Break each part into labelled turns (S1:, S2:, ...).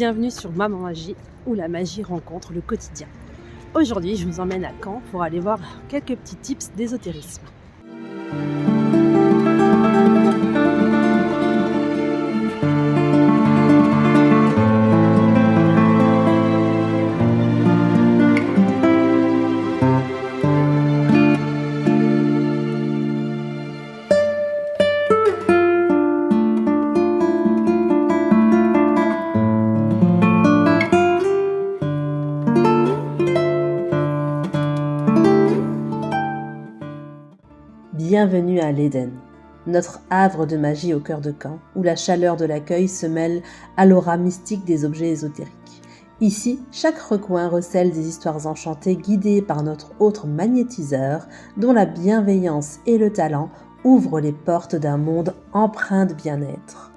S1: Bienvenue sur Maman Magie, où la magie rencontre le quotidien. Aujourd'hui, je vous emmène à Caen pour aller voir quelques petits tips d'ésotérisme.
S2: Bienvenue à l'Éden, notre havre de magie au cœur de Caen, où la chaleur de l'accueil se mêle à l'aura mystique des objets ésotériques. Ici, chaque recoin recèle des histoires enchantées guidées par notre autre magnétiseur, dont la bienveillance et le talent ouvrent les portes d'un monde empreint de bien-être.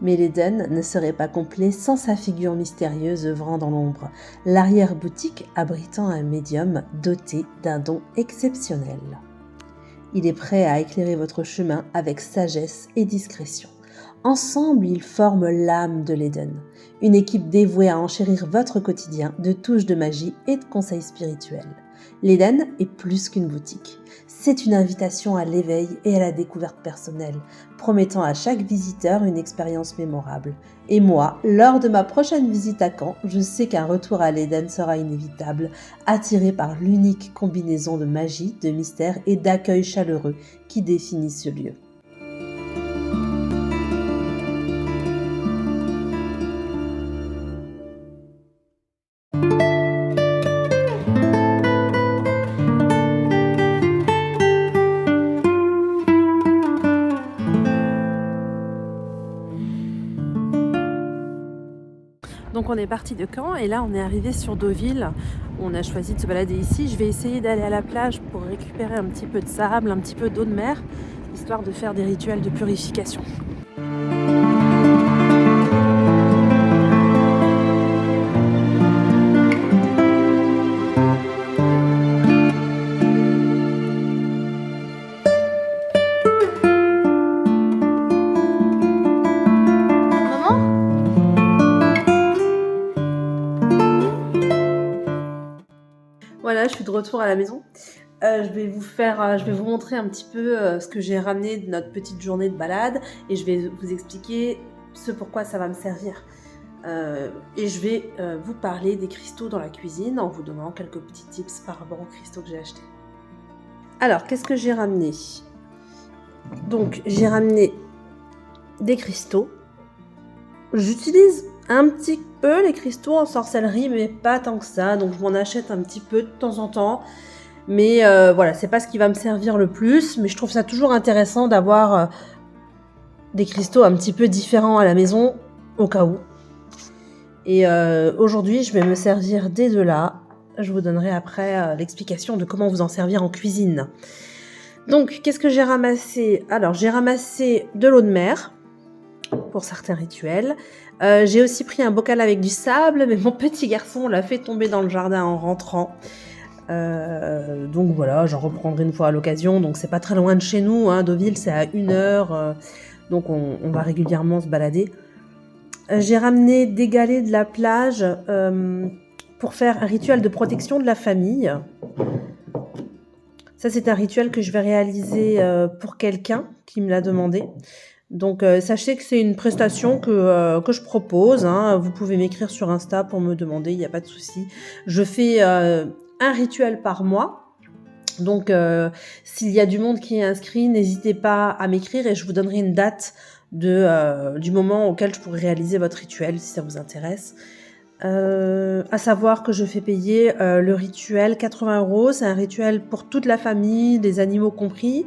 S2: Mais l'Éden ne serait pas complet sans sa figure mystérieuse œuvrant dans l'ombre, l'arrière-boutique abritant un médium doté d'un don exceptionnel. Il est prêt à éclairer votre chemin avec sagesse et discrétion. Ensemble, ils forment l'âme de l'Éden, une équipe dévouée à enchérir votre quotidien de touches de magie et de conseils spirituels. L'Éden est plus qu'une boutique. C'est une invitation à l'éveil et à la découverte personnelle, promettant à chaque visiteur une expérience mémorable. Et moi, lors de ma prochaine visite à Caen, je sais qu'un retour à l'Éden sera inévitable, attiré par l'unique combinaison de magie, de mystère et d'accueil chaleureux qui définit ce lieu.
S1: Donc on est parti de Caen et là on est arrivé sur Deauville. On a choisi de se balader ici. Je vais essayer d'aller à la plage pour récupérer un petit peu de sable, un petit peu d'eau de mer, histoire de faire des rituels de purification. Voilà, je suis de retour à la maison. Je vais vous montrer un petit peu ce que j'ai ramené de notre petite journée de balade et je vais vous expliquer ce pourquoi ça va me servir. Et je vais vous parler des cristaux dans la cuisine en vous donnant quelques petits tips par rapport aux cristaux que j'ai achetés. Alors, qu'est-ce que j'ai ramené ? Donc, j'ai ramené des cristaux. J'utilise un petit peu les cristaux en sorcellerie, mais pas tant que ça. Donc, je m'en achète un petit peu de temps en temps. Mais voilà, c'est pas ce qui va me servir le plus. Mais je trouve ça toujours intéressant d'avoir des cristaux un petit peu différents à la maison, au cas où. Et aujourd'hui, je vais me servir des deux là. Je vous donnerai après l'explication de comment vous en servir en cuisine. Donc, qu'est-ce que j'ai ramassé ? Alors, j'ai ramassé de l'eau de mer pour certains rituels. J'ai aussi pris un bocal avec du sable, mais mon petit garçon l'a fait tomber dans le jardin en rentrant. Donc voilà, j'en reprendrai une fois à l'occasion. Donc c'est pas très loin de chez nous, hein. Deauville c'est à 1 heure, donc on va régulièrement se balader. J'ai ramené des galets de la plage pour faire un rituel de protection de la famille. Ça c'est un rituel que je vais réaliser pour quelqu'un qui me l'a demandé. Donc sachez que c'est une prestation que je propose, hein. Vous pouvez m'écrire sur Insta pour me demander, il n'y a pas de souci. Je fais un rituel par mois. Donc s'il y a du monde qui est inscrit, n'hésitez pas à m'écrire et je vous donnerai une date du moment auquel je pourrai réaliser votre rituel si ça vous intéresse. À savoir que je fais payer le rituel 80 €. C'est un rituel pour toute la famille, les animaux compris.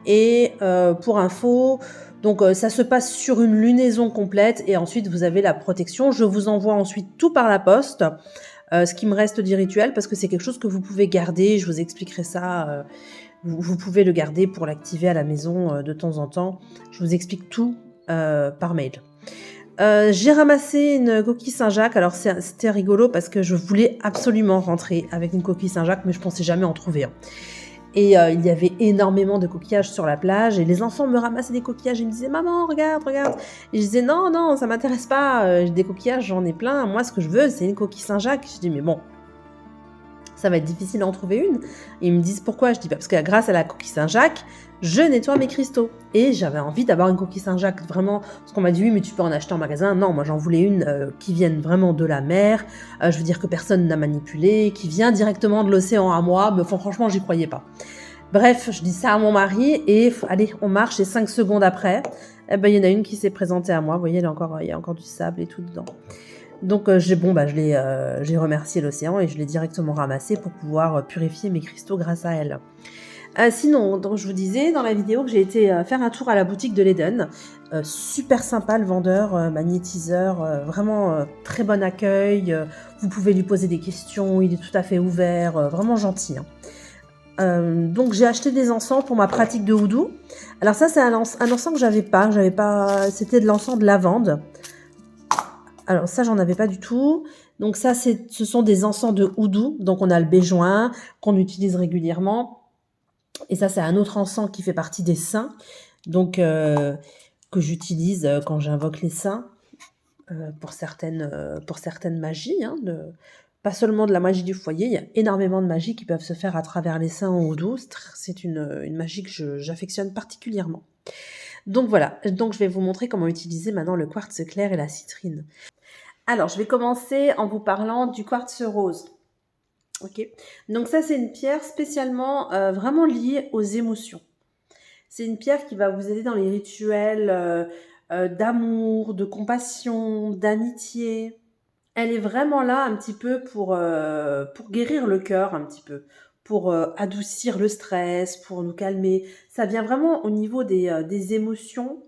S1: Et pour info, donc ça se passe sur une lunaison complète et ensuite vous avez la protection. Je vous envoie ensuite tout par la poste, ce qui me reste du rituel, parce que c'est quelque chose que vous pouvez garder. Je vous expliquerai ça. Vous pouvez le garder pour l'activer à la maison de temps en temps. Je vous explique tout par mail. J'ai ramassé une coquille Saint-Jacques. Alors c'était rigolo parce que je voulais absolument rentrer avec une coquille Saint-Jacques, mais je pensais jamais en trouver un. Et il y avait énormément de coquillages sur la plage et les enfants me ramassaient des coquillages et me disaient maman regarde regarde et je disais non ça m'intéresse pas, des coquillages j'en ai plein, moi ce que je veux c'est une coquille Saint-Jacques. Je dis mais bon ça va être difficile d'en trouver une. Et ils me disent pourquoi. Je dis parce que grâce à la coquille Saint-Jacques, je nettoie mes cristaux. Et j'avais envie d'avoir une coquille Saint-Jacques vraiment. Parce qu'on m'a dit oui, mais tu peux en acheter en magasin. Non, moi j'en voulais une qui vienne vraiment de la mer. Je veux dire que personne n'a manipulé, qui vient directement de l'océan à moi. Mais franchement, j'y croyais pas. Bref, je dis ça à mon mari et allez, on marche. Et 5 secondes après, il y en a une qui s'est présentée à moi. Vous voyez, il y a encore du sable et tout dedans. Donc j'ai remercié l'océan et je l'ai directement ramassé pour pouvoir purifier mes cristaux grâce à elle. Sinon, donc je vous disais dans la vidéo que j'ai été faire un tour à la boutique de l'Eden. Super sympa le vendeur, magnétiseur, vraiment très bon accueil. Vous pouvez lui poser des questions, il est tout à fait ouvert, vraiment gentil. Donc j'ai acheté des encens pour ma pratique de houdou. Alors ça c'est un encens que j'avais pas, c'était de l'encens de lavande. Alors ça, j'en avais pas du tout. Donc ça, ce sont des encens de houdou. Donc on a le béjoin qu'on utilise régulièrement. Et ça, c'est un autre encens qui fait partie des saints. Donc que j'utilise quand j'invoque les saints pour certaines magies. Pas seulement de la magie du foyer. Il y a énormément de magies qui peuvent se faire à travers les saints en houdou. C'est une magie que j'affectionne particulièrement. Donc voilà. Donc je vais vous montrer comment utiliser maintenant le quartz clair et la citrine. Alors, je vais commencer en vous parlant du quartz rose. Ok. Donc ça, c'est une pierre spécialement vraiment liée aux émotions. C'est une pierre qui va vous aider dans les rituels d'amour, de compassion, d'amitié. Elle est vraiment là un petit peu pour guérir le cœur un petit peu, pour adoucir le stress, pour nous calmer. Ça vient vraiment au niveau des émotions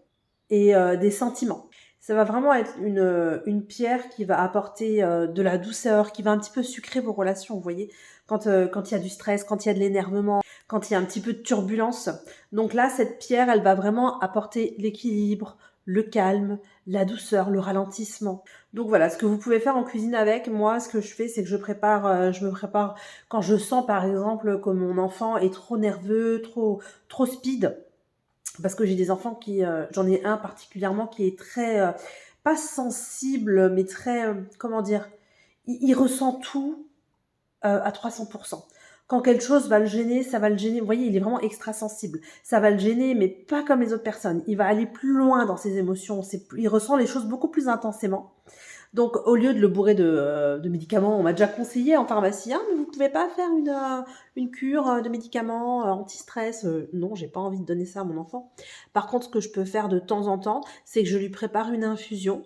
S1: et des sentiments. Ça va vraiment être une pierre qui va apporter de la douceur, qui va un petit peu sucrer vos relations, vous voyez, quand il y a du stress, quand il y a de l'énervement, quand il y a un petit peu de turbulence. Donc là, cette pierre, elle va vraiment apporter l'équilibre, le calme, la douceur, le ralentissement. Donc voilà, ce que vous pouvez faire en cuisine avec, moi, ce que je fais, c'est que je me prépare quand je sens, par exemple, que mon enfant est trop nerveux, trop speed. Parce que j'ai des enfants j'en ai un particulièrement qui est très, pas sensible, mais très, comment dire, il ressent tout à 300%. Quand quelque chose va le gêner, ça va le gêner. Vous voyez, il est vraiment extra sensible. Ça va le gêner, mais pas comme les autres personnes. Il va aller plus loin dans ses émotions. Il ressent les choses beaucoup plus intensément. Donc, au lieu de le bourrer de médicaments, on m'a déjà conseillé en pharmacie, mais vous pouvez pas faire une cure de médicaments anti-stress. Non, j'ai pas envie de donner ça à mon enfant. Par contre, ce que je peux faire de temps en temps, c'est que je lui prépare une infusion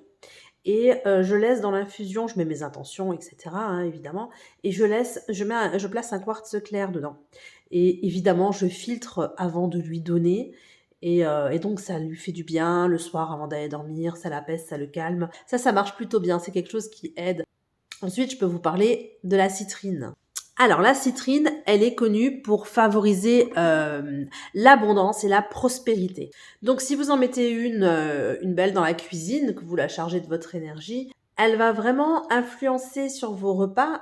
S1: et je laisse dans l'infusion, je mets mes intentions, etc., évidemment, et je place un quartz clair dedans. Et évidemment, je filtre avant de lui donner. Et donc, ça lui fait du bien le soir avant d'aller dormir, ça l'apaise, ça le calme. Ça marche plutôt bien, c'est quelque chose qui aide. Ensuite, je peux vous parler de la citrine. Alors, la citrine, elle est connue pour favoriser l'abondance et la prospérité. Donc, si vous en mettez une belle dans la cuisine, que vous la chargez de votre énergie, elle va vraiment influencer sur vos repas,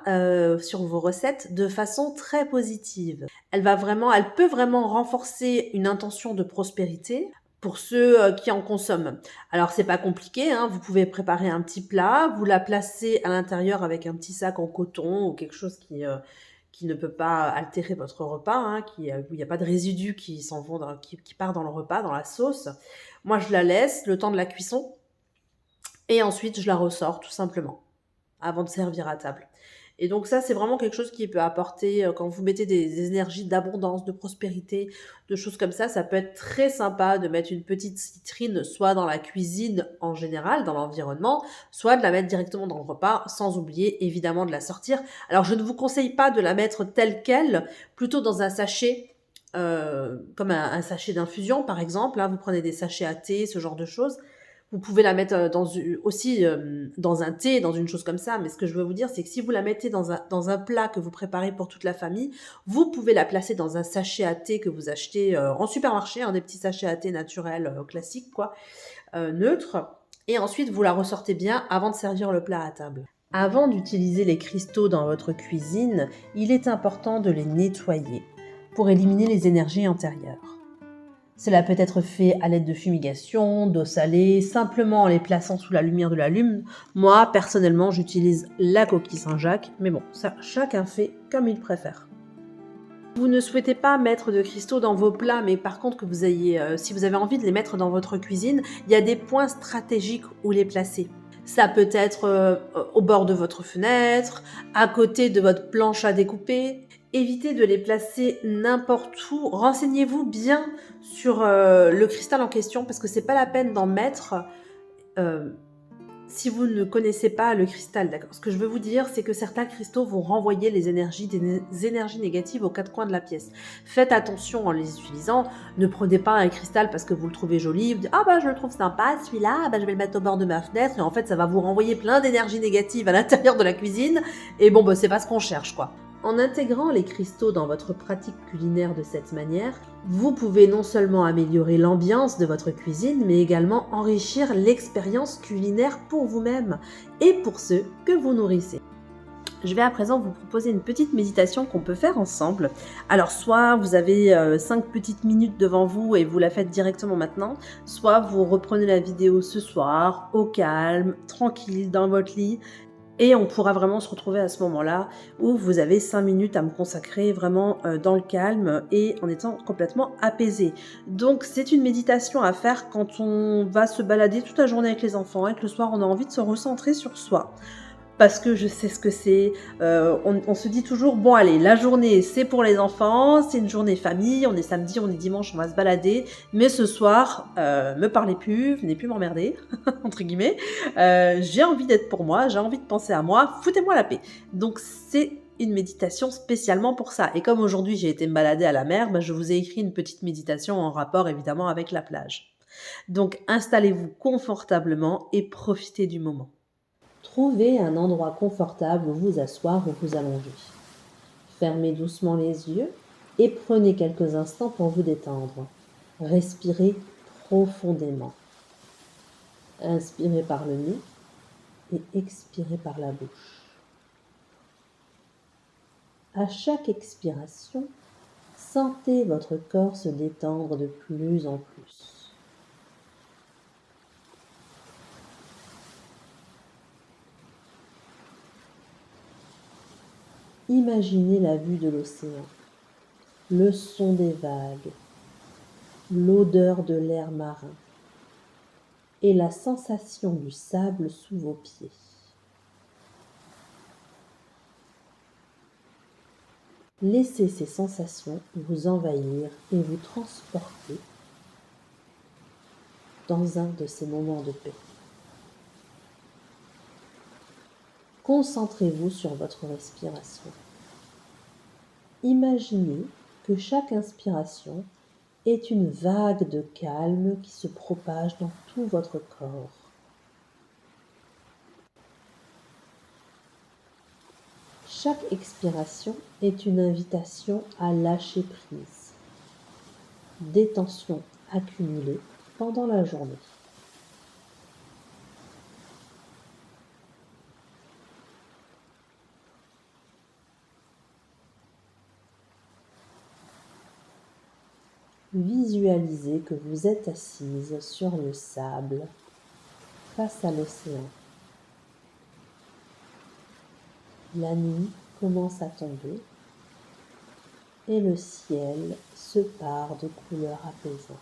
S1: sur vos recettes de façon très positive. Elle peut vraiment renforcer une intention de prospérité pour ceux qui en consomment. Alors c'est pas compliqué, vous pouvez préparer un petit plat, vous la placez à l'intérieur avec un petit sac en coton ou quelque chose qui ne peut pas altérer votre repas, où il n'y a pas de résidus qui s'en vont, qui part dans le repas, dans la sauce. Moi je la laisse le temps de la cuisson. Et ensuite, je la ressors tout simplement, avant de servir à table. Et donc ça, c'est vraiment quelque chose qui peut apporter, quand vous mettez des énergies d'abondance, de prospérité, de choses comme ça peut être très sympa de mettre une petite citrine, soit dans la cuisine en général, dans l'environnement, soit de la mettre directement dans le repas, sans oublier évidemment de la sortir. Alors je ne vous conseille pas de la mettre telle qu'elle, plutôt dans un sachet, comme un sachet d'infusion par exemple, vous prenez des sachets à thé, ce genre de choses. Vous pouvez la mettre dans un thé, dans une chose comme ça. Mais ce que je veux vous dire, c'est que si vous la mettez dans un plat que vous préparez pour toute la famille, vous pouvez la placer dans un sachet à thé que vous achetez en supermarché, des petits sachets à thé naturels classiques, neutres. Et ensuite, vous la ressortez bien avant de servir le plat à table. Avant d'utiliser les cristaux dans votre cuisine, il est important de les nettoyer.
S2: pour éliminer les énergies antérieures. Cela peut être fait à l'aide de fumigation, d'eau salée, simplement en les plaçant sous la lumière de la lune. Moi, personnellement, j'utilise la coquille Saint-Jacques, mais bon, ça, chacun fait comme il préfère. Vous ne souhaitez pas mettre de cristaux dans vos plats, mais par contre que vous ayez, si vous avez envie de les mettre dans votre cuisine, il y a des points stratégiques où les placer. Ça peut être au bord de votre fenêtre, à côté de votre planche à découper. Évitez de les placer n'importe où. Renseignez-vous bien sur le cristal en question parce que c'est pas la peine d'en mettre euh, si vous ne connaissez pas le cristal. D'accord. Ce que je veux vous dire, c'est que certains cristaux vont renvoyer des énergies négatives aux quatre coins de la pièce. Faites attention en les utilisant. Ne prenez pas un cristal parce que vous le trouvez joli. Vous dites, ah bah je le trouve sympa, celui-là, bah, je vais le mettre au bord de ma fenêtre. Et en fait, ça va vous renvoyer plein d'énergie négative à l'intérieur de la cuisine. Et bon, bah, c'est pas ce qu'on cherche, quoi. En intégrant les cristaux dans votre pratique culinaire de cette manière, vous pouvez non seulement améliorer l'ambiance de votre cuisine, mais également enrichir l'expérience culinaire pour vous-même et pour ceux que vous nourrissez. Je vais à présent vous proposer une petite méditation qu'on peut faire ensemble. Alors soit vous avez 5 petites minutes devant vous et vous la faites directement maintenant, soit vous reprenez la vidéo ce soir, au calme, tranquille, dans votre lit. Et on pourra vraiment se retrouver à ce moment-là où vous avez 5 minutes à me consacrer vraiment dans le calme et en étant complètement apaisé. Donc c'est une méditation à faire quand on va se balader toute la journée avec les enfants et que le soir on a envie de se recentrer sur soi. Parce que je sais ce que c'est. On se dit toujours, bon allez, la journée c'est pour les enfants, c'est une journée famille, on est samedi, on est dimanche, on va se balader, mais ce soir, me parlez plus, venez plus m'emmerder, entre guillemets. J'ai envie d'être pour moi, j'ai envie de penser à moi, foutez-moi la paix. Donc c'est une méditation spécialement pour ça. Et comme aujourd'hui j'ai été me balader à la mer, je vous ai écrit une petite méditation en rapport évidemment avec la plage. Donc installez-vous confortablement et profitez du moment. Trouvez un endroit confortable où vous asseoir ou vous allonger. Fermez doucement les yeux et prenez quelques instants pour vous détendre. Respirez profondément. Inspirez par le nez et expirez par la bouche. À chaque expiration, sentez votre corps se détendre de plus en plus. Imaginez la vue de l'océan, le son des vagues, l'odeur de l'air marin et la sensation du sable sous vos pieds. Laissez ces sensations vous envahir et vous transporter dans un de ces moments de paix. Concentrez-vous sur votre respiration. Imaginez que chaque inspiration est une vague de calme qui se propage dans tout votre corps. Chaque expiration est une invitation à lâcher prise, des tensions accumulées pendant la journée. Visualisez que vous êtes assise sur le sable face à l'océan. La nuit commence à tomber et le ciel se pare de couleurs apaisantes.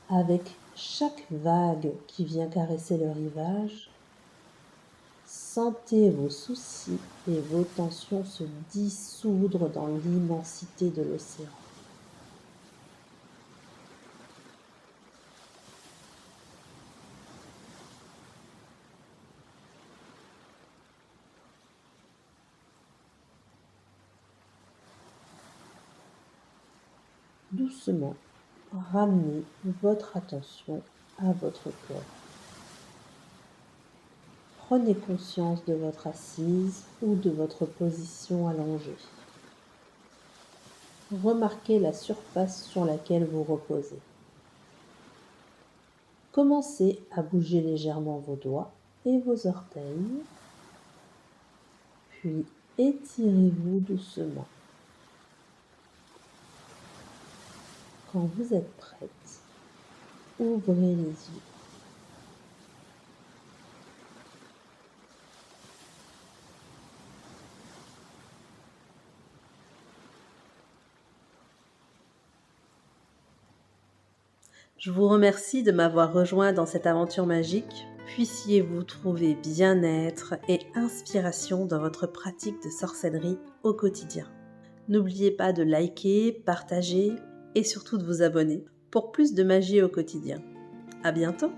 S2: Avec chaque vague qui vient caresser le rivage, sentez vos soucis et vos tensions se dissoudre dans l'immensité de l'océan. Doucement, ramenez votre attention à votre corps. Prenez conscience de votre assise ou de votre position allongée. Remarquez la surface sur laquelle vous reposez. Commencez à bouger légèrement vos doigts et vos orteils puis étirez-vous doucement. Quand vous êtes prête, ouvrez les yeux. Je vous remercie de m'avoir rejoint dans cette aventure magique. Puissiez-vous trouver bien-être et inspiration dans votre pratique de sorcellerie au quotidien. N'oubliez pas de liker, partager et surtout de vous abonner pour plus de magie au quotidien. À bientôt!